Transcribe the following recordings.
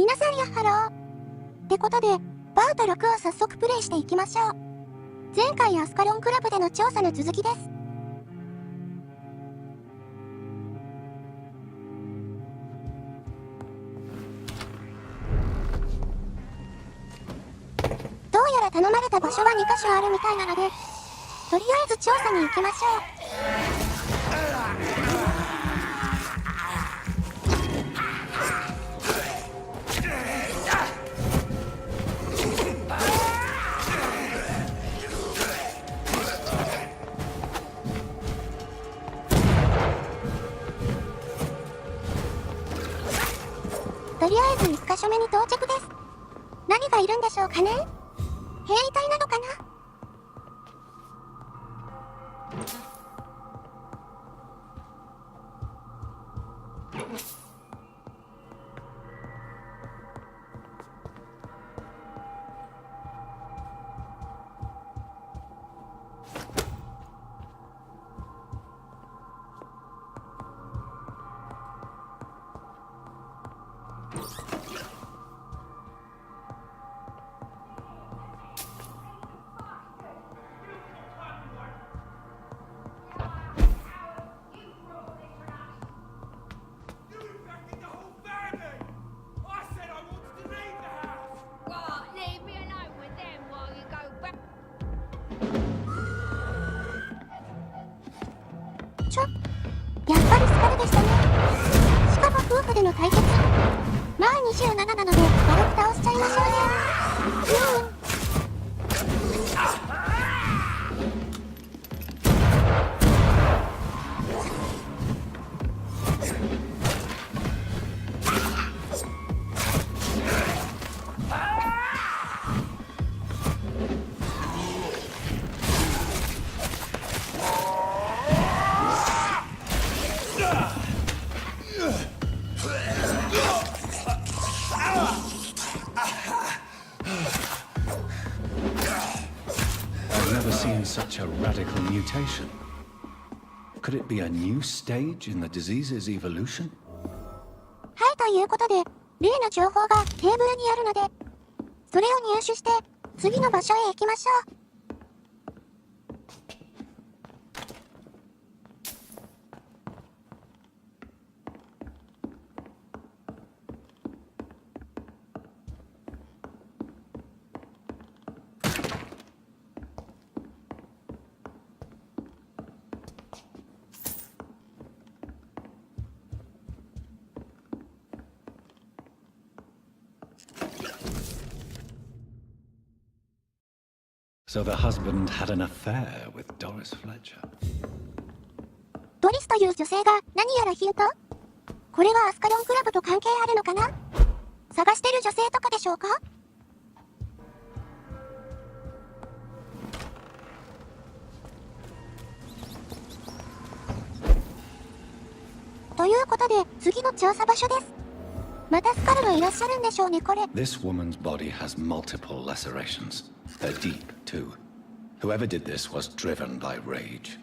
皆さんやハロー。ってことで、パート6を早速プレイしていきましょう。前回アスカロンクラブでの調査の続きです。どうやら頼まれた場所は2カ所あるみたいなので、とりあえず調査に行きましょう。とりあえず1カ所目に到着です。何がいるんでしょうかね？兵隊なのかな？やっぱりスカルでしたね。しかも夫婦での対決。まあ27なので軽く倒しちゃいましょうね。Such a radical mutation. Could it be a new stage in the disease's evolution? はい、ということで、例の情報がテーブルにあるので、それを入手して、次の場所へ行きましょう。So the husband had an affair with Doris Fletcher. ドリスという女性が何やらヒント？これはアスカロンクラブと関係あるのかな？探してる女性とかでしょうか？ということで、次の調査場所です。またスカルがいらっしゃるんでしょうね、これ。This woman's body has multiple lacerations. They're deep, too. Whoever did this was driven by rage.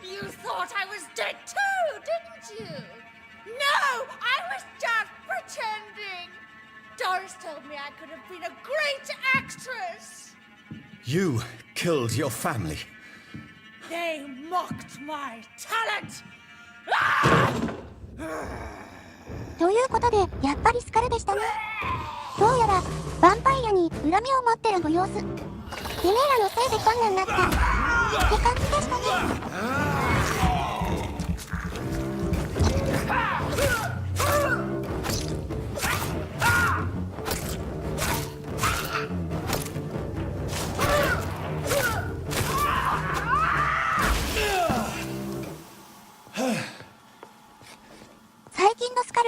You thought I was dead too, didn't you? No, I was just pretending. Doris told me I could have been a great actress. You killed your family. They mocked my talent. ということで、やっぱりスカルでしたね。どうやら、ヴァンパイアに恨みを持ってるご様子。てめえらのせいでこんなんなった。って感じでしたね。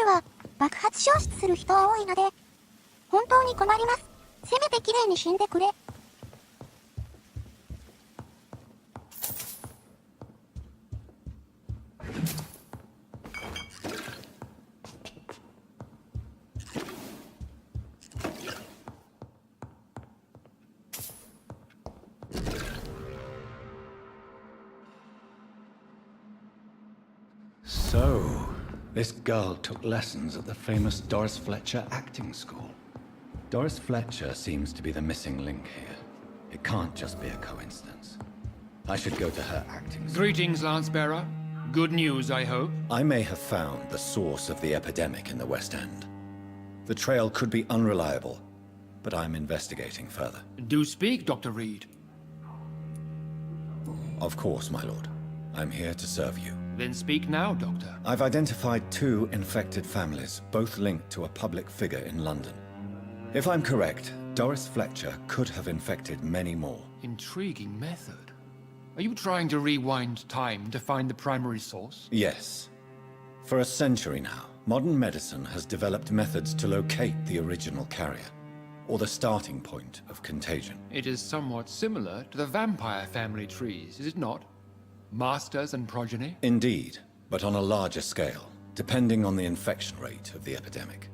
は爆発消失する人多いので、本当に困ります。せめて綺麗に死んでくれ。So, this girl took lessons at the famous Doris Fletcher acting school. Doris Fletcher seems to be the missing link here. It can't just be a coincidence. I should go to her acting school. Greetings, Lance-Bearer. Good news, I hope. I may have found the source of the epidemic in the West End. The trail could be unreliable, but I'm investigating further. Do speak, Dr. Reed. Of course, my lord. I'm here to serve you. Then speak now, Doctor. I've identified 2 infected families, both linked to a public figure in London. If I'm correct, Doris Fletcher could have infected many more. Intriguing method. Are you trying to rewind time to find the primary source? Yes. For a century now, modern medicine has developed methods to locate the original carrier, or the starting point of contagion. It is somewhat similar to the vampire family trees, is it not? Masters and progeny? Indeed, but on a larger scale, depending on the infection rate of the epidemic.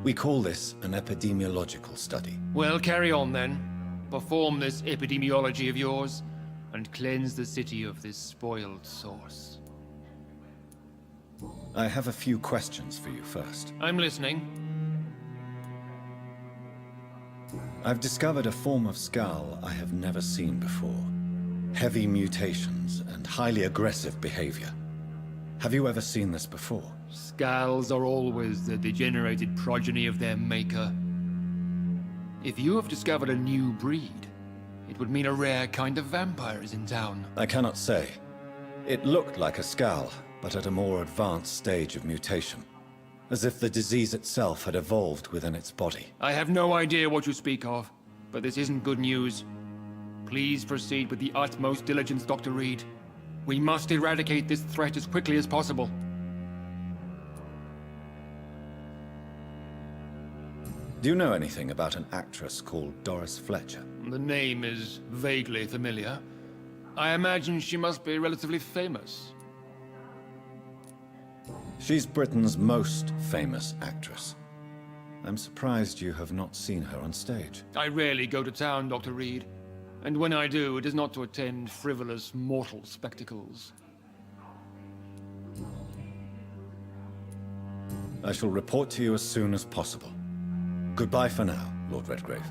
We call this an epidemiological study. Well, carry on then. Perform this epidemiology of yours, and cleanse the city of this spoiled source. I have a few questions for you first. I'm listening. I've discovered a form of skull I have never seen before. Heavy mutations and highly aggressive behavior. Have you ever seen this before? Skulls are always the degenerated progeny of their maker. If you have discovered a new breed, it would mean a rare kind of vampire is in town. I cannot say. It looked like a skull, but at a more advanced stage of mutation. As if the disease itself had evolved within its body. I have no idea what you speak of, but this isn't good news. Please proceed with the utmost diligence, Dr. Reed. We must eradicate this threat as quickly as possible. Do you know anything about an actress called Doris Fletcher? The name is vaguely familiar. I imagine she must be relatively famous. She's Britain's most famous actress. I'm surprised you have not seen her on stage. I rarely go to town, Dr. Reed. And when I do, it is not to attend frivolous mortal spectacles. I shall report to you as soon as possible. Goodbye for now, Lord Redgrave.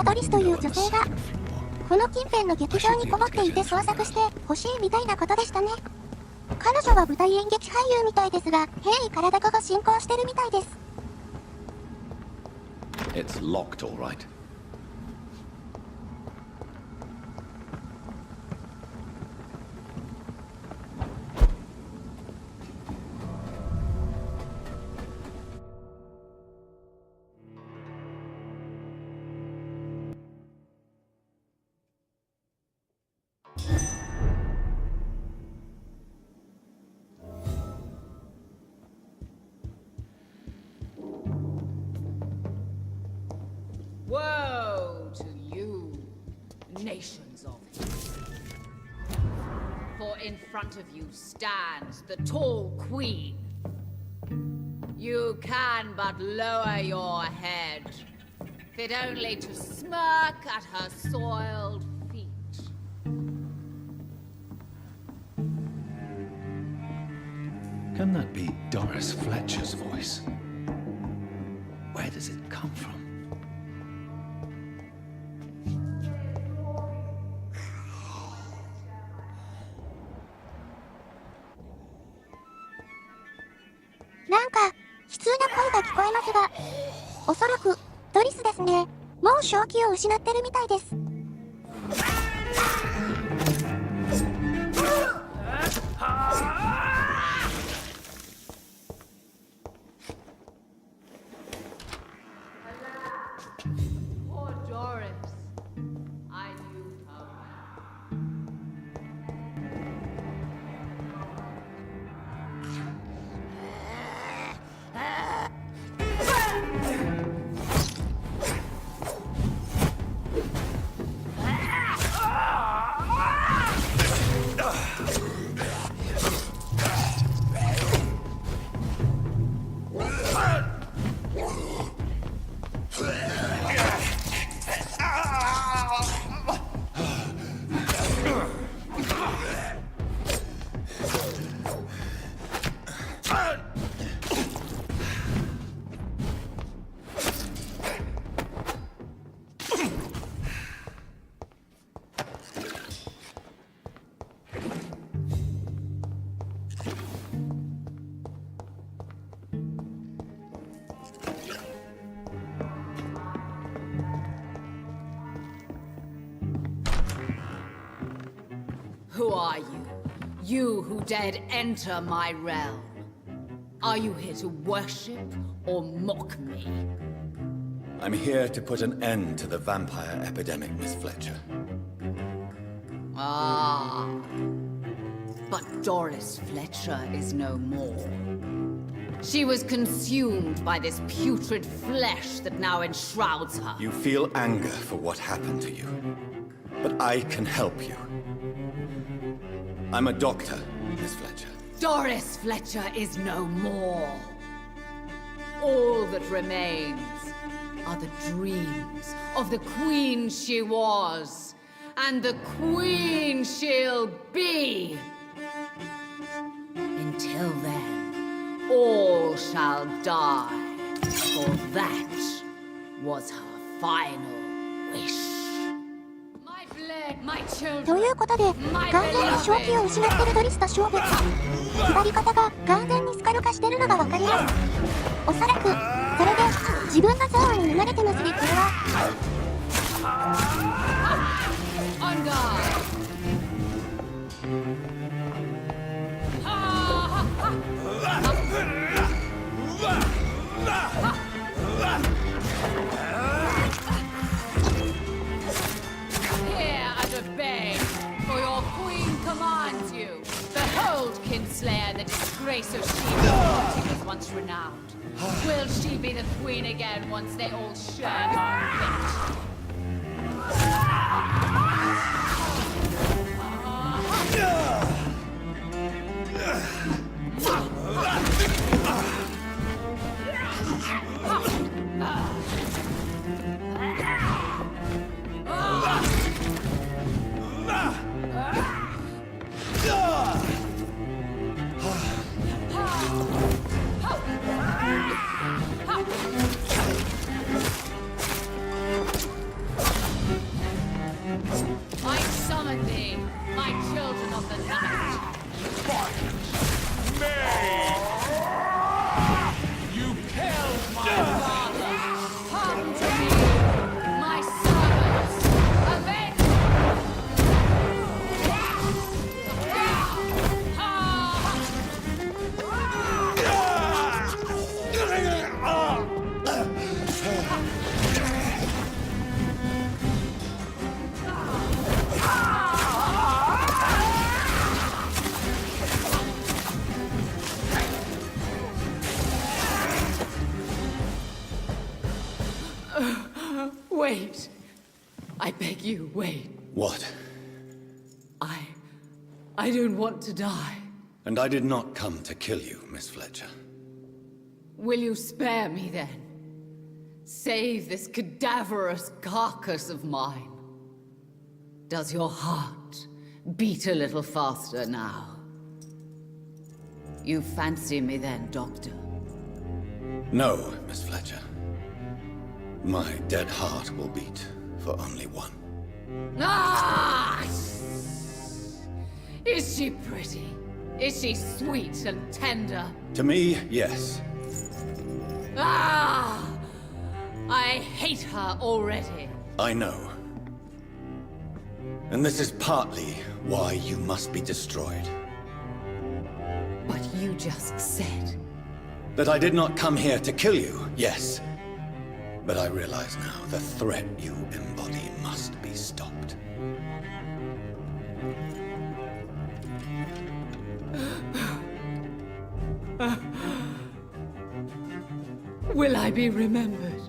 ドリスという女性がこの近辺の劇場にこもっていて捜索してほしいみたいなことでしたね。彼女は舞台演劇俳優みたいですが、変異体化が進行してるみたいです。It's locked, all right. Woe to you, nations of you. For in front of you stands the tall queen. You can but lower your head, fit only to smirk at her soiled feet. Can that be Doris Fletcher's voice? Where does it come from?なんか悲痛な声が聞こえますが、おそらくドリスですね。もう正気を失ってるみたいです。Who are you? You who dared enter my realm. Are you here to worship or mock me? I'm here to put an end to the vampire epidemic, Miss Fletcher. Ah. But Doris Fletcher is no more. She was consumed by this putrid flesh that now enshrouds her. You feel anger for what happened to you. But I can help you. I'm a doctor, Miss Fletcher. Doris Fletcher is no more. All that remains are the dreams of the queen she was, and the queen she'll be. Until then, all shall die, for that was her final wish. My blood, my という children, ことで、完全に正気を失ってるドリスと勝負。左肩が完全にスカル化してるのがわかります。おそらく、それで自分がゾーンに生まれてますね、これは。on guard. Here and obey, for your queen commands you. Behold, Kinslayer, the disgrace of she was once renowned. Will she be the queen again once they all share her fate? I summon thee, my children of the night. You killed my Father, come to me, my servants, avenge! Wait. I beg you, wait. What? I don't want to die. And I did not come to kill you, Miss Fletcher. Will you spare me then? Save this cadaverous carcass of mine. Does your heart beat a little faster now? You fancy me then, Doctor? No, Miss Fletcher. My dead heart will beat for only one. Ah! Is she pretty? Is she sweet and tender? To me, yes. Ah! I hate her already. I know. And this is partly why you must be destroyed. But you just said... That I did not come here to kill you, yes. But I realize now the threat you embody must be stopped. Will I be remembered?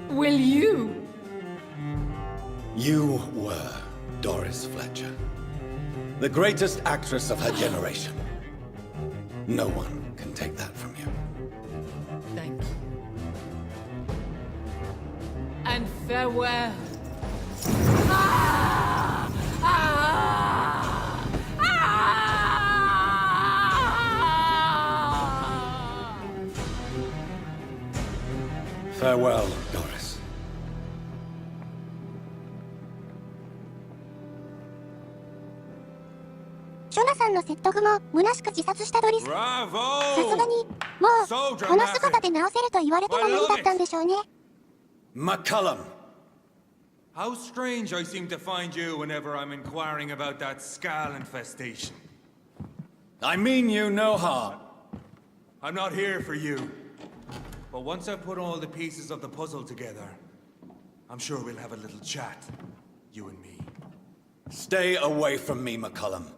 Will you? You were Doris Fletcher. The greatest actress of her generation. No one can take that from you. Thank you. And farewell. Ah! Ah! Ah! Farewell, Doris. ショナさんの説得も虚しく自殺したドリス。さすが Bravo! に、もう、この姿で直せると言われても無理だったんでしょうね。McCullum! How strange I seem to find you whenever I'm inquiring about that skull infestation. I mean you no harm. I'm not here for you. But once I've put all the pieces of the puzzle together, I'm sure we'll have a little chat, you and me. Stay away from me, McCullum.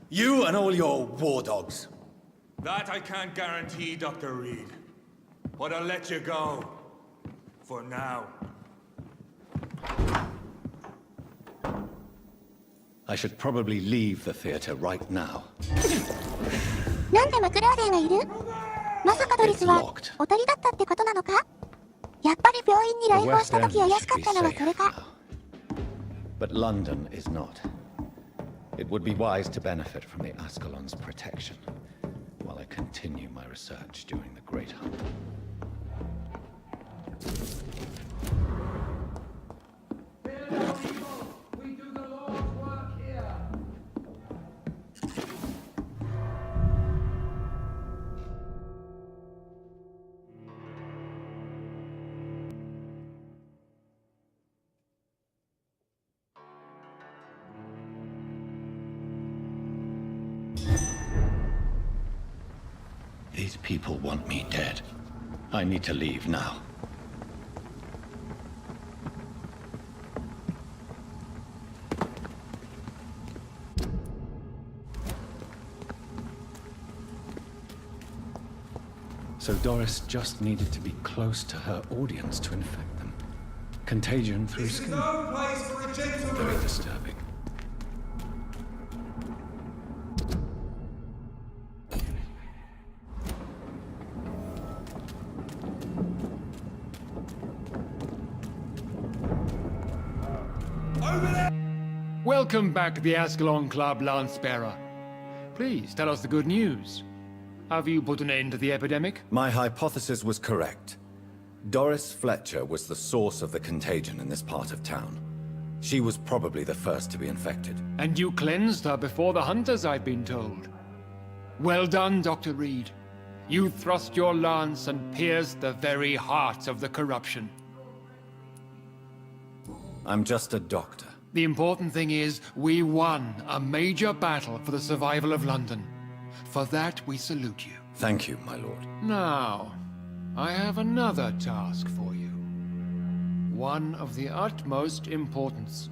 You and all your war dogs. That I can't guarantee, Dr. Reed. But I'll let you go. For now. I should probably leave the theater right now. なんでマクラーレンがいる？まさかドリスはおとりだったってことなのか？やっぱり病院に The 来訪し West た End 時怪 used し to か be ったのは safe それか。 now. But London is not. It would be wise to benefit from the Ascalon's protection while I continue my research during the Great Hunt. We do the Lord's work here. These people want me dead. I need to leave now. So Doris just needed to be close to her audience to infect them. Contagion through This is skin. no place for a gentleman. Very disturbing. Welcome back to the Ascalon Club, Lance-Bearer. Please tell us the good news. Have you put an end to the epidemic? My hypothesis was correct. Doris Fletcher was the source of the contagion in this part of town. She was probably the first to be infected. And you cleansed her before the hunters, I've been told. Well done, Dr. Reed. You thrust your lance and pierced the very heart of the corruption. I'm just a doctor. The important thing is, we won a major battle for the survival of London. For that, we salute you. Thank you, my lord. Now, I have another task for you. One of the utmost importance.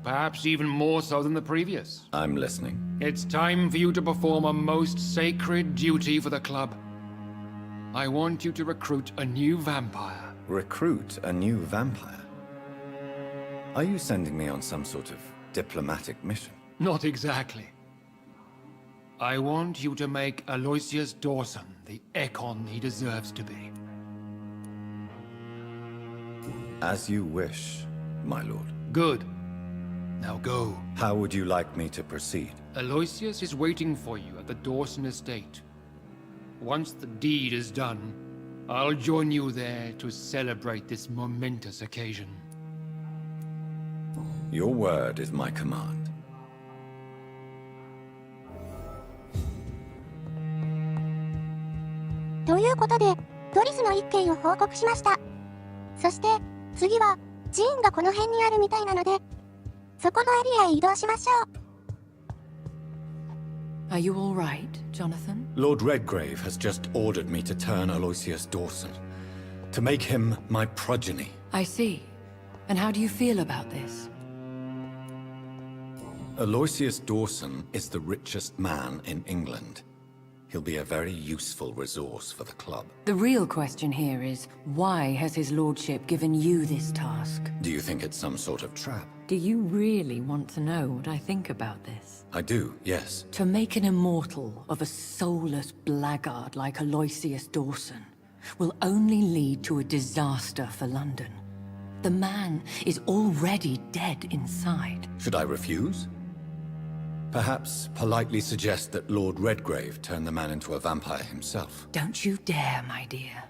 Perhaps even more so than the previous. I'm listening. It's time for you to perform a most sacred duty for the club. I want you to recruit a new vampire. Recruit a new vampire? Are you sending me on some sort of diplomatic mission? Not exactly. I want you to make Aloysius Dawson the Ekon he deserves to be. As you wish, my lord. Good. Now go. How would you like me to proceed? Aloysius is waiting for you at the Dawson estate. Once the deed is done, I'll join you there to celebrate this momentous occasion. Your word is my command. ということで、ドリスの一件を報告しました。そして、次は、ジーンがこの辺にあるみたいなので、そこのエリアへ移動しましょう。Are you all right, Jonathan? Lord Redgrave has just ordered me to turn Aloysius Dawson, to make him my progeny. I see. And how do you feel about this? Aloysius Dawson is the richest man in England. He'll be a very useful resource for the club. The real question here is, why has his lordship given you this task? Do you think it's some sort of trap? Do you really want to know what I think about this? I do, yes. To make an immortal of a soulless blackguard like Aloysius Dawson will only lead to a disaster for London. The man is already dead inside. Should I refuse? Perhaps politely suggest that Lord Redgrave turn the man into a vampire himself. Don't you dare, my dear.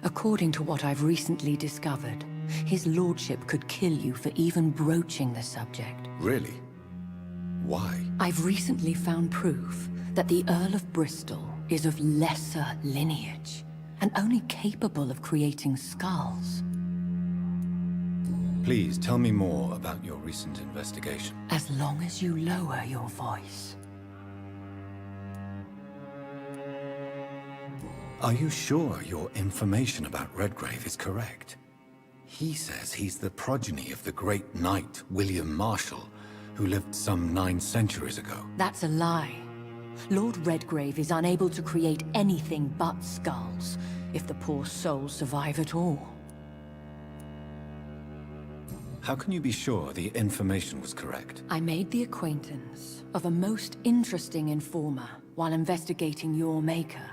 According to what I've recently discovered, his lordship could kill you for even broaching the subject. Really? Why? I've recently found proof that the Earl of Bristol is of lesser lineage and only capable of creating skulls. Please tell me more about your recent investigation. As long as you lower your voice. Are you sure your information about Redgrave is correct? He says he's the progeny of the great knight William Marshall, who lived some 9 centuries ago. That's a lie. Lord Redgrave is unable to create anything but skulls, if the poor souls survive at all. How can you be sure the information was correct? I made the acquaintance of a most interesting informer while investigating your maker,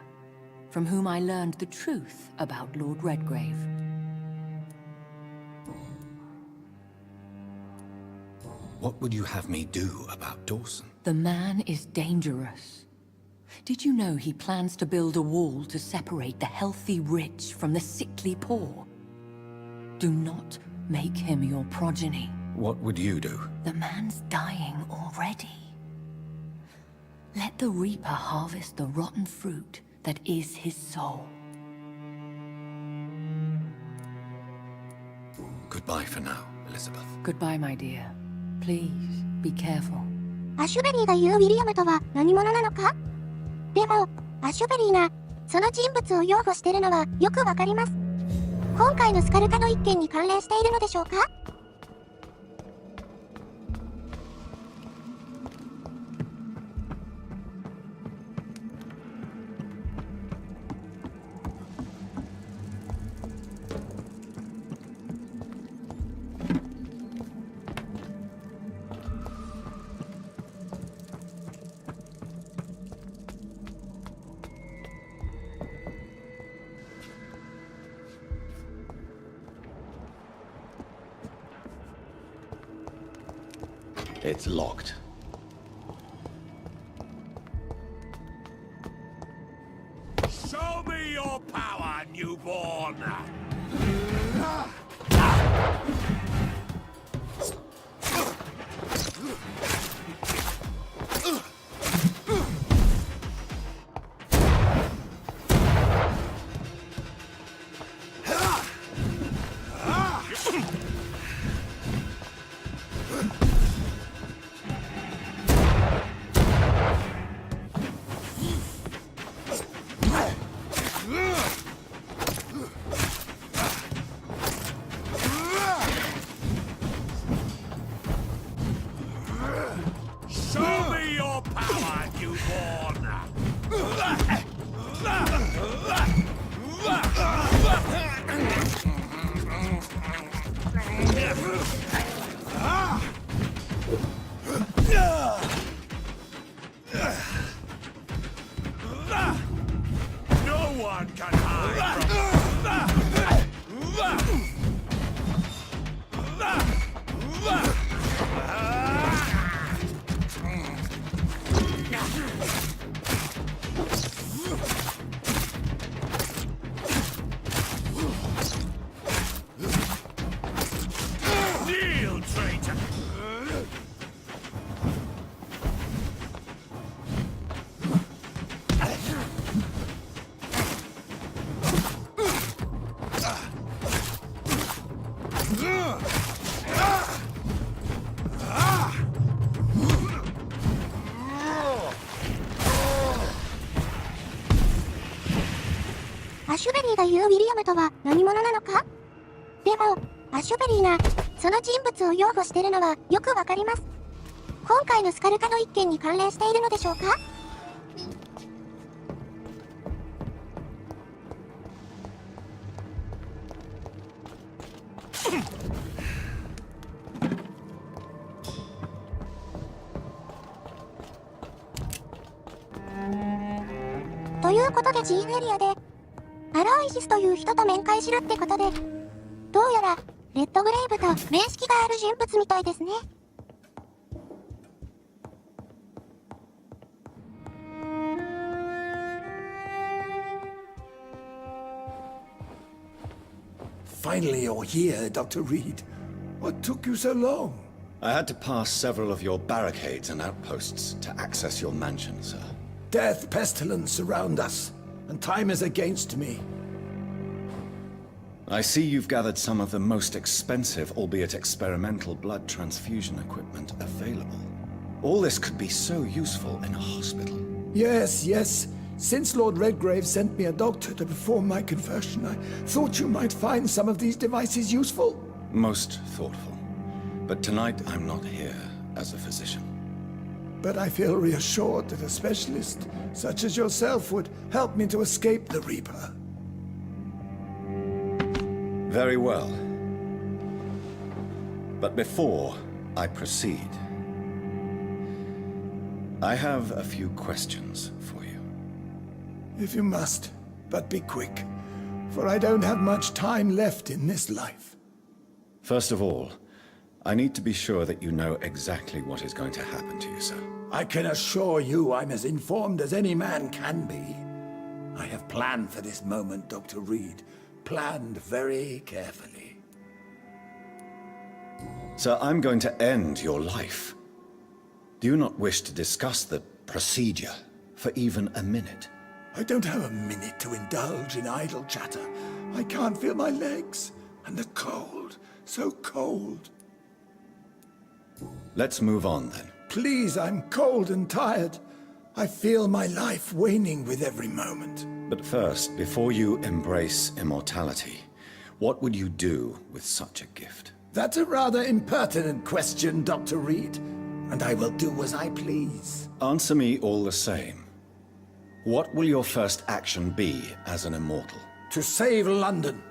from whom I learned the truth about Lord Redgrave. What would you have me do about Dawson? The man is dangerous. Did you know he plans to build a wall to separate the healthy rich from the sickly poor? Do not make him your progeny. What would you do? The man's dying already. Let the Reaper harvest the rotten fruit that is his soul. Goodbye for now, Elizabeth. Goodbye, my dear. Please, be careful. アシュベリーが言うウィリアムとは何者なのか？でも、アシュベリーがその人物を擁護しているのはよくわかります。今回のスカルカド一件に関連しているのでしょうか？ It's locked. Show me your power, newborn! Show me your power, newborn! No one can hide Kneel, traitor!アシュベリーが言うウィリアムとは何者なのか？でも、アシュベリーがその人物を擁護しているのはよくわかります。今回のスカルカド一件に関連しているのでしょうか？ ということで G エリアでアロイシスという人と面会するってことで、どうやらレッドグレイブと面識がある人物みたいですね。Finally, you're here, Dr. Reed. What took you so long? I had to pass several of your barricades and outposts to access your mansion, sir. Death, pestilence surround us, and time is against me. I see you've gathered some of the most expensive, albeit experimental, blood transfusion equipment available. All this could be so useful in a hospital. Yes, yes. Since Lord Redgrave sent me a doctor to perform my conversion, I thought you might find some of these devices useful. Most thoughtful. But tonight I'm not here as a physician. But I feel reassured that a specialist such as yourself would help me to escape the Reaper. Very well. But before I proceed, I have a few questions for you. If you must, but be quick, for I don't have much time left in this life. First of all, I need to be sure that you know exactly what is going to happen to you, sir. I can assure you I'm as informed as any man can be. I have planned for this moment, Dr. Reed. Planned very carefully. Sir, I'm going to end your life. Do you not wish to discuss the procedure for even a minute? I don't have a minute to indulge in idle chatter. I can't feel my legs. And the cold. So cold. Let's move on, then. Please, I'm cold and tired. I feel my life waning with every moment. But first, before you embrace immortality, what would you do with such a gift? That's a rather impertinent question, Dr. Reed. And I will do as I please. Answer me all the same. What will your first action be as an immortal? To save London,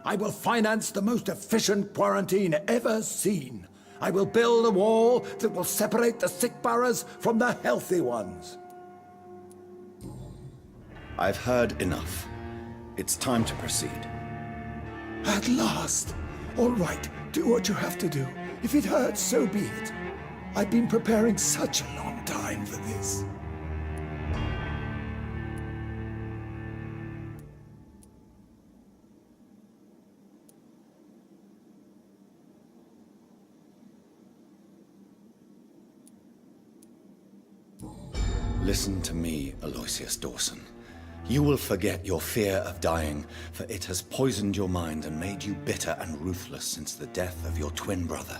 I will finance the most efficient quarantine ever seen. I will build a wall that will separate the sick boroughs from the healthy ones. I've heard enough. It's time to proceed. At last. All right, do what you have to do. If it hurts, so be it. I've been preparing such a long time for this. Listen to me, Aloysius Dawson. You will forget your fear of dying, for it has poisoned your mind and made you bitter and ruthless since the death of your twin brother.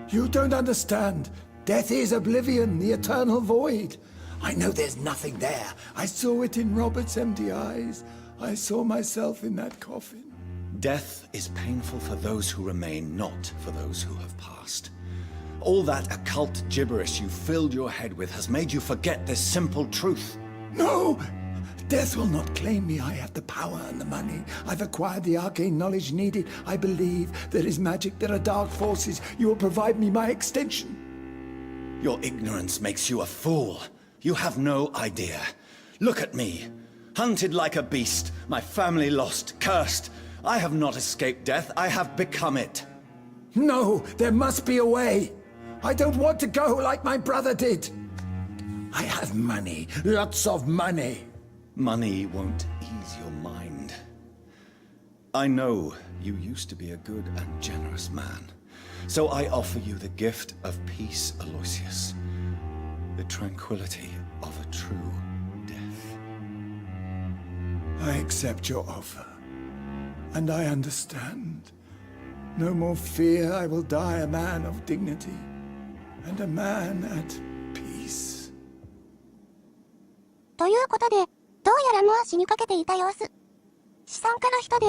You don't understand. Death is oblivion, the eternal void. I know there's nothing there. I saw it in Robert's empty eyes. I saw myself in that coffin. Death is painful for those who remain, not for those who have passed. All that occult gibberish you filled your head with has made you forget this simple truth. No! Death will not claim me. I have the power and the money. I've acquired the arcane knowledge needed. I believe there is magic, there are dark forces. You will provide me my extension. Your ignorance makes you a fool. You have no idea. Look at me. Hunted like a beast, my family lost, cursed. I have not escaped death, I have become it. No, there must be a way. I don't want to go like my brother did. I have money, lots of money. Money won't ease your mind. I know you used to be a good and generous man. So I offer you the gift of peace, Aloysius. The tranquility of a true death. I accept your offer. And I understand. No more fear, I will die a man of dignity. And a man at peace. ということで、どうやらもう死にかけていた様子。資産家の人で、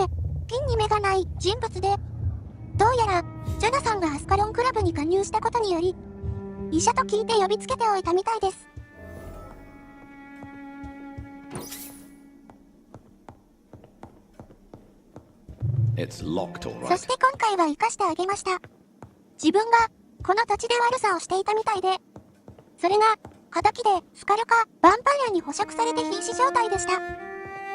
ピンに目がない人物で、どうやら、ジョナさんがアスカロンクラブに加入したことにより、医者と聞いて呼びつけておいたみたいです。It's locked, all そ right. して今回は生かしてあげました。自分が、この土地で悪さをしていたみたいで、それが、仇でスカルかヴァンパイアに捕食されて瀕死状態でした。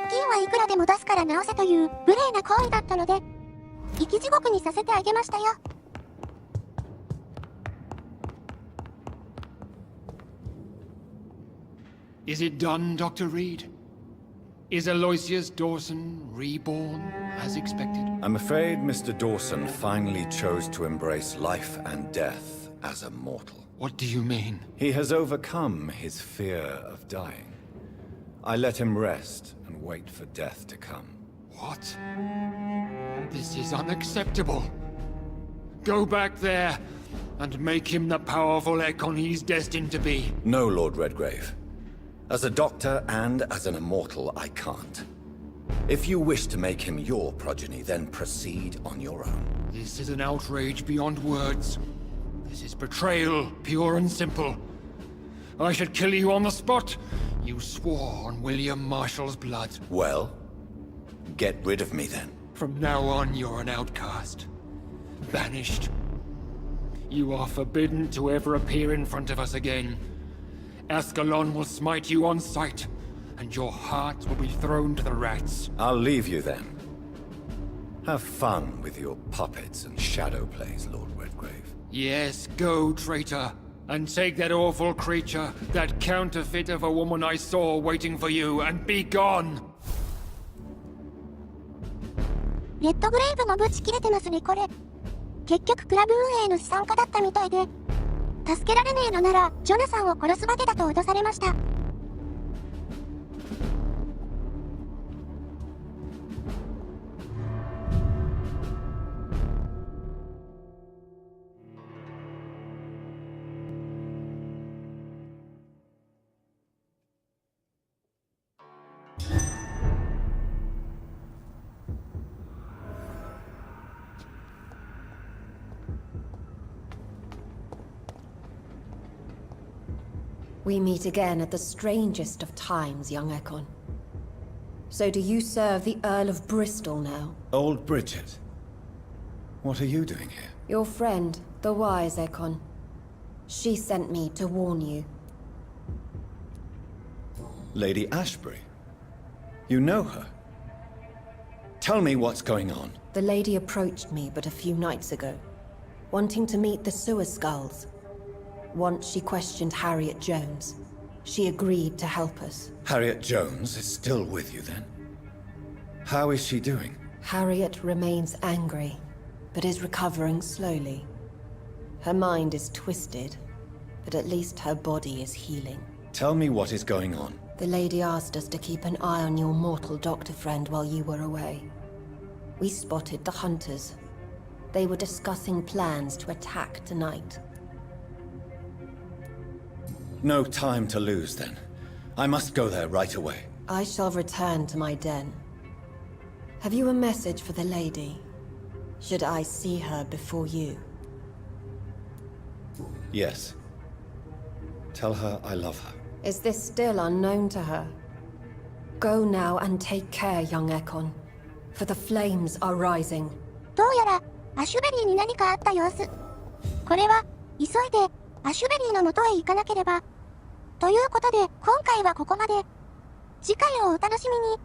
金はいくらでも出すから直せという無礼な行為だったので、生き地獄にさせてあげましたよ。Is it done, Dr. Reed? Is Aloysius Dawson reborn as expected? I'm afraid Mr. Dawson finally chose to embrace life and death as a mortal. What do you mean? He has overcome his fear of dying. I let him rest and wait for death to come. What? This is unacceptable. Go back there and make him the powerful Ekon he's destined to be. No, Lord Redgrave. As a doctor and as an immortal, I can't. If you wish to make him your progeny, then proceed on your own. This is an outrage beyond words. This is betrayal, pure and simple. I should kill you on the spot. You swore on William Marshall's blood. Well, get rid of me then. From now on, you're an outcast. Banished. You are forbidden to ever appear in front of us again. Ascalon will smite you on sight, and your heart will be thrown to the rats. I'll leave you then. Have fun with your puppets and shadow plays, Lord Redgrave. Yes, go, traitor, and take that awful creature, that counterfeit of a woman I saw waiting for you, and be gone! レッドグレイブもブチ切れてますねこれ。結局クラブ運営の資産家だったみたいで、助けられねえのならジョナサンを殺すまでだと脅されました。We meet again at the strangest of times, young Ekon. So do you serve the Earl of Bristol now? Old Bridget. What are you doing here? Your friend, the wise Ekon. She sent me to warn you. Lady Ashbury. You know her? Tell me what's going on. The lady approached me but a few nights ago, wanting to meet the Sewer Skulls. Once she questioned Harriet Jones. She agreed to help us. Harriet Jones is still with you then? How is she doing? Harriet remains angry, but is recovering slowly. Her mind is twisted, but at least her body is healing. Tell me what is going on. The lady asked us to keep an eye on your mortal doctor friend while you were away. We spotted the hunters. They were discussing plans to attack tonight. No time to lose then. I must go there right away. I shall return to my den. Have you a message for the lady? Should I see her before you? Yes. Tell her I love her. Is this still unknown to her? Go now and take care, young Ekon, for the flames are rising. どうやらアシュベリーに何かあった様子。これは急いでアシュベリーの元へ行かなければ。ということで今回はここまで。次回をお楽しみに。